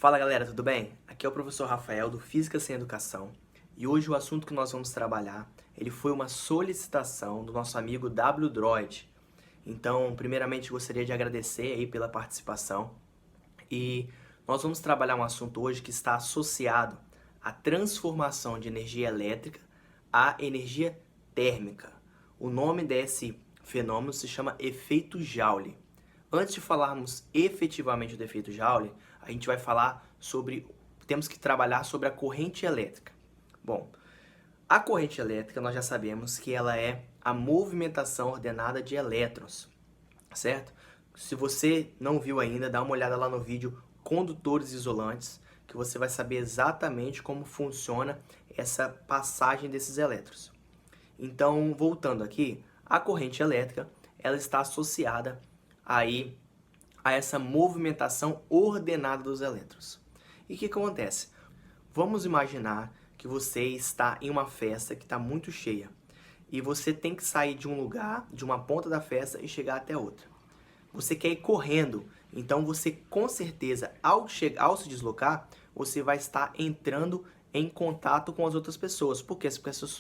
Fala galera, tudo bem? Aqui é o professor Rafael do Física Sem Educação e hoje o assunto que nós vamos trabalhar, ele foi uma solicitação do nosso amigo W. Droid. Então, primeiramente gostaria de agradecer aí pela participação e nós vamos trabalhar um assunto hoje que está associado à transformação de energia elétrica à energia térmica. O nome desse fenômeno se chama efeito Joule. Antes de falarmos efetivamente do efeito Joule, a gente vai falar sobre, temos que trabalhar sobre a corrente elétrica. Bom, a corrente elétrica nós já sabemos que ela é a movimentação ordenada de elétrons, certo? Se você não viu ainda, dá uma olhada lá no vídeo Condutores Isolantes, que você vai saber exatamente como funciona essa passagem desses elétrons. Então, voltando aqui, a corrente elétrica, ela está associada aí a essa movimentação ordenada dos elétrons. E o que acontece? Vamos imaginar que você está em uma festa que está muito cheia e você tem que sair de um lugar, de uma ponta da festa e chegar até outra. Você quer ir correndo, então você com certeza, ao se deslocar, você vai estar entrando em contato com as outras pessoas. Porque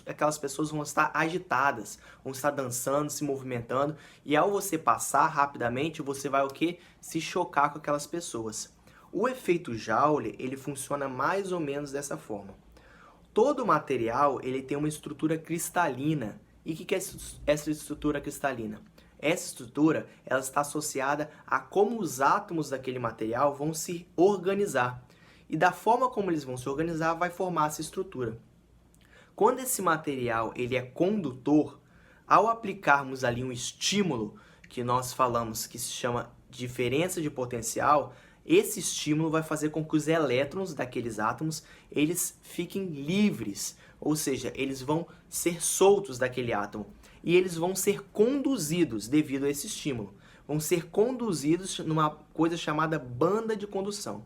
aquelas pessoas vão estar agitadas, vão estar dançando, se movimentando, e ao você passar rapidamente, você vai o quê? Se chocar com aquelas pessoas. O efeito Joule, ele funciona mais ou menos dessa forma. Todo material, ele tem uma estrutura cristalina. E o que é essa estrutura cristalina? Essa estrutura, ela está associada a como os átomos daquele material vão se organizar. E da forma como eles vão se organizar, vai formar essa estrutura. Quando esse material ele é condutor, ao aplicarmos ali um estímulo, que nós falamos que se chama diferença de potencial, esse estímulo vai fazer com que os elétrons daqueles átomos, eles fiquem livres, ou seja, eles vão ser soltos daquele átomo. E eles vão ser conduzidos devido a esse estímulo. Vão ser conduzidos numa coisa chamada banda de condução.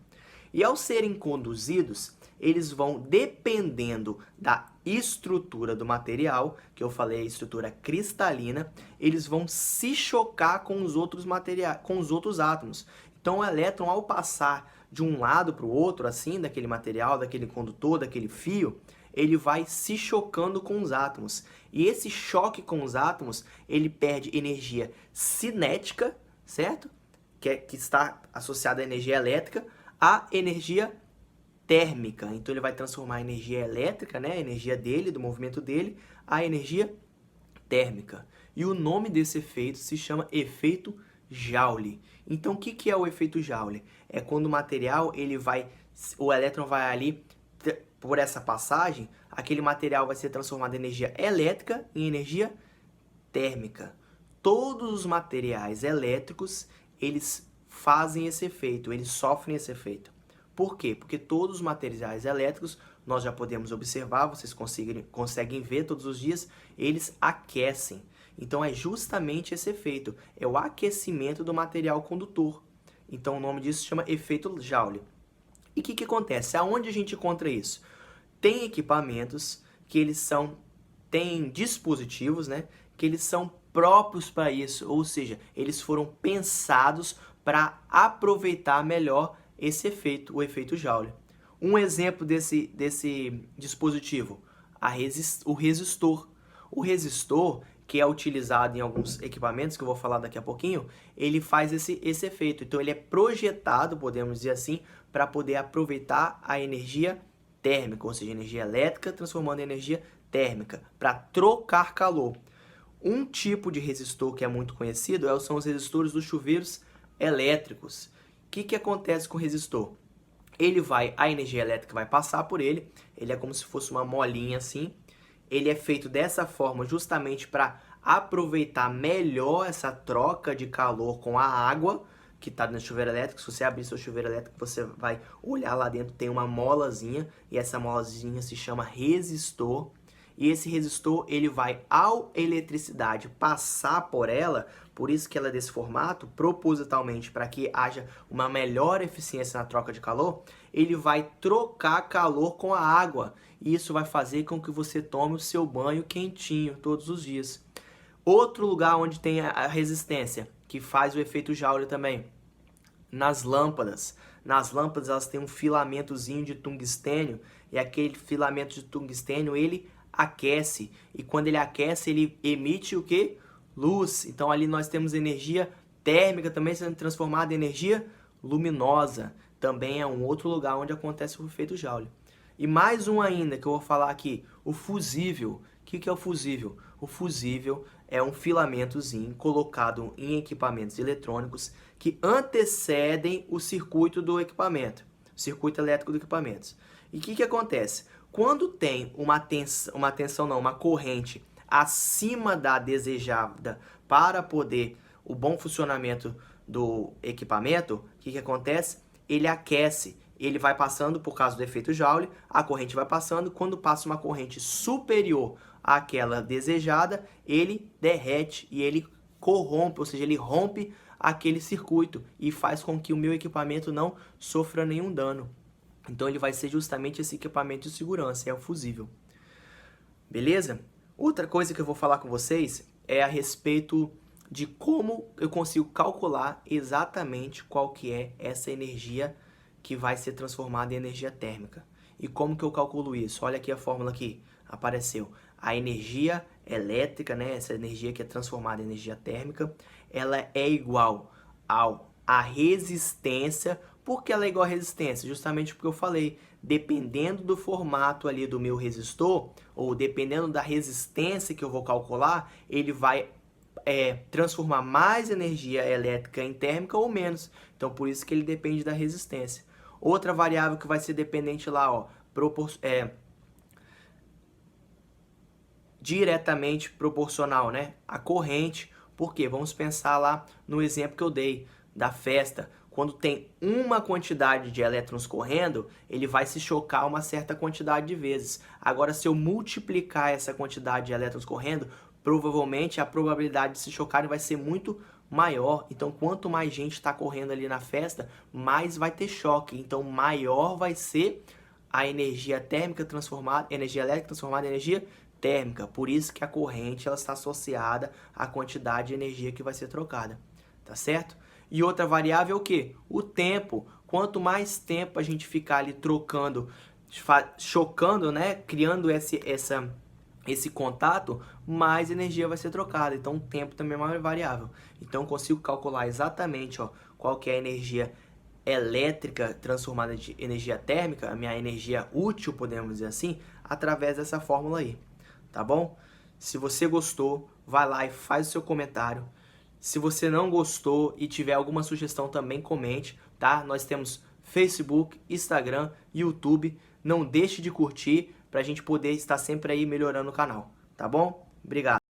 E ao serem conduzidos, eles vão, dependendo da estrutura do material, que eu falei, a estrutura cristalina, eles vão se chocar com os outros materiais, com os outros átomos. Então o elétron, ao passar de um lado para o outro, assim, daquele material, daquele condutor, daquele fio, ele vai se chocando com os átomos. E esse choque com os átomos, ele perde energia cinética, certo? Que está associada à energia elétrica, a energia térmica. Então ele vai transformar a energia elétrica, né, a energia dele, do movimento dele, a energia térmica. E o nome desse efeito se chama efeito Joule. Então o que é o efeito Joule? É quando o material, o elétron vai ali, por essa passagem, aquele material vai ser transformado em energia elétrica em energia térmica. Todos os materiais elétricos, eles fazem esse efeito, eles sofrem esse efeito. Por quê? Porque todos os materiais elétricos, nós já podemos observar, vocês conseguem ver todos os dias, eles aquecem. Então é justamente esse efeito, é o aquecimento do material condutor. Então o nome disso se chama efeito Joule. E o que acontece? Aonde a gente encontra isso? Tem equipamentos que tem dispositivos, né, que eles são próprios para isso, ou seja, eles foram pensados para aproveitar melhor esse efeito, o efeito Joule. Um exemplo desse dispositivo, o resistor. O resistor, que é utilizado em alguns equipamentos, que eu vou falar daqui a pouquinho, ele faz esse efeito. Então ele é projetado, podemos dizer assim, para poder aproveitar a energia térmica, ou seja, energia elétrica transformando em energia térmica, para trocar calor. Um tipo de resistor que é muito conhecido são os resistores dos chuveiros elétricos. O que acontece com o resistor? A energia elétrica vai passar por ele é como se fosse uma molinha assim. Ele é feito dessa forma justamente para aproveitar melhor essa troca de calor com a água que está no chuveiro elétrico. Se você abrir seu chuveiro elétrico, você vai olhar lá dentro, tem uma molazinha, e essa molazinha se chama resistor. E esse resistor, ele vai, ao eletricidade passar por ela, por isso que ela é desse formato, propositalmente, para que haja uma melhor eficiência na troca de calor, ele vai trocar calor com a água. E isso vai fazer com que você tome o seu banho quentinho todos os dias. Outro lugar onde tem a resistência, que faz o efeito Joule também, nas lâmpadas. nas lâmpadas elas têm um filamentozinho de tungstênio, e aquele filamento de tungstênio ele aquece, e quando ele aquece ele emite o que? Luz. Então ali nós temos energia térmica também sendo transformada em energia luminosa. Também é um outro lugar onde acontece o efeito Joule. E mais um ainda que eu vou falar aqui, o fusível. O que é o fusível? O fusível é um filamentozinho colocado em equipamentos eletrônicos que antecedem o circuito do equipamento, o circuito elétrico do equipamento. E o que acontece? Quando tem uma corrente acima da desejada para poder o bom funcionamento do equipamento, o que acontece? Ele aquece. Ele vai passando por causa do efeito Joule, a corrente vai passando, quando passa uma corrente superior àquela desejada, ele derrete e ele corrompe, ou seja, ele rompe aquele circuito e faz com que o meu equipamento não sofra nenhum dano. Então ele vai ser justamente esse equipamento de segurança, é o fusível. Beleza? Outra coisa que eu vou falar com vocês é a respeito de como eu consigo calcular exatamente qual que é essa energia que vai ser transformada em energia térmica. E como que eu calculo isso? Olha aqui a fórmula que apareceu. A energia elétrica, né, essa energia que é transformada em energia térmica, ela é igual à resistência. Por que ela é igual à resistência? Justamente porque eu falei, dependendo do formato ali do meu resistor, ou dependendo da resistência que eu vou calcular, ele vai transformar mais energia elétrica em térmica ou menos. Então, por isso que ele depende da resistência. Outra variável que vai ser dependente lá, ó, diretamente proporcional, né? A corrente. Por quê? Vamos pensar lá no exemplo que eu dei da festa. Quando tem uma quantidade de elétrons correndo, ele vai se chocar uma certa quantidade de vezes. Agora, se eu multiplicar essa quantidade de elétrons correndo, provavelmente a probabilidade de se chocarem vai ser muito maior. Então, quanto mais gente está correndo ali na festa, mais vai ter choque. Então, maior vai ser a energia térmica transformada, energia elétrica transformada em energia térmica. Por isso que a corrente ela está associada à quantidade de energia que vai ser trocada. Tá certo? E outra variável é o quê? O tempo. Quanto mais tempo a gente ficar ali trocando, chocando, né? Criando esse contato, mais energia vai ser trocada. Então, o tempo também é uma variável. Então, eu consigo calcular exatamente, ó, qual que é a energia elétrica transformada de energia térmica, a minha energia útil, podemos dizer assim, através dessa fórmula aí. Tá bom? Se você gostou, vai lá e faz o seu comentário. Se você não gostou e tiver alguma sugestão, também comente, tá? Nós temos Facebook, Instagram, YouTube. Não deixe de curtir para a gente poder estar sempre aí melhorando o canal, tá bom? Obrigado!